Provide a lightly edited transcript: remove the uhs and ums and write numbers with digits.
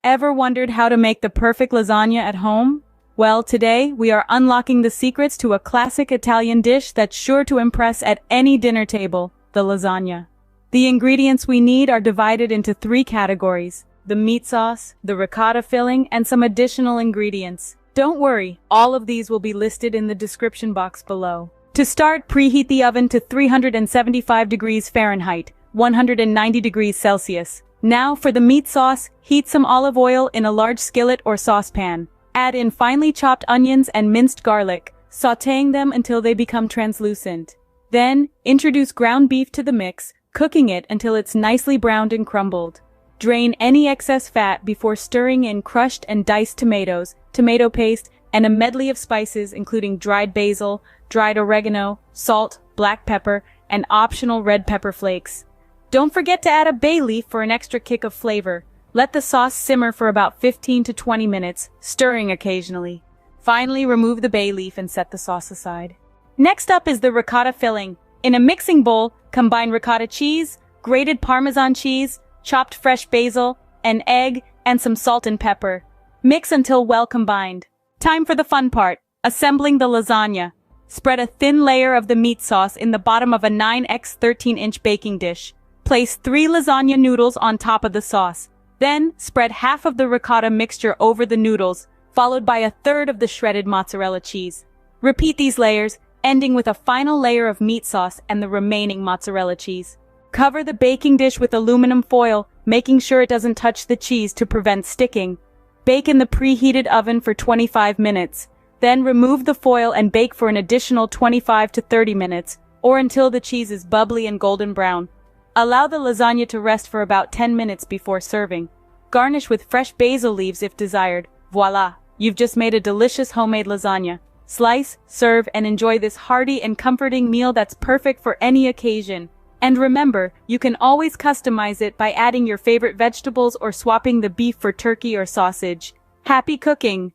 Ever wondered how to make the perfect lasagna at home? Well, today we are unlocking the secrets to a classic Italian dish that's sure to impress at any dinner table, the lasagna. The ingredients we need are divided into 3 categories: the meat sauce, the ricotta filling, and some additional ingredients. Don't worry, all of these will be listed in the description box below. To start, preheat the oven to 375 degrees Fahrenheit, 190 degrees Celsius. Now for the meat sauce, heat some olive oil in a large skillet or saucepan. Add in finely chopped onions and minced garlic, sautéing them until they become translucent. Then, introduce ground beef to the mix, cooking it until it's nicely browned and crumbled. Drain any excess fat before stirring in crushed and diced tomatoes, tomato paste, and a medley of spices including dried basil, dried oregano, salt, black pepper, and optional red pepper flakes. Don't forget to add a bay leaf for an extra kick of flavor. Let the sauce simmer for about 15 to 20 minutes, stirring occasionally. Finally, remove the bay leaf and set the sauce aside. Next up is the ricotta filling. In a mixing bowl, combine ricotta cheese, grated Parmesan cheese, chopped fresh basil, an egg, and some salt and pepper. Mix until well combined. Time for the fun part, assembling the lasagna. Spread a thin layer of the meat sauce in the bottom of a 9x 13-inch baking dish. Place 3 lasagna noodles on top of the sauce. Then, spread half of the ricotta mixture over the noodles, followed by a third of the shredded mozzarella cheese. Repeat these layers, ending with a final layer of meat sauce and the remaining mozzarella cheese. Cover the baking dish with aluminum foil, making sure it doesn't touch the cheese to prevent sticking. Bake in the preheated oven for 25 minutes. Then remove the foil and bake for an additional 25 to 30 minutes, or until the cheese is bubbly and golden brown. Allow the lasagna to rest for about 10 minutes before serving. Garnish with fresh basil leaves if desired. Voila! You've just made a delicious homemade lasagna. Slice, serve, and enjoy this hearty and comforting meal that's perfect for any occasion. And remember, you can always customize it by adding your favorite vegetables or swapping the beef for turkey or sausage. Happy cooking!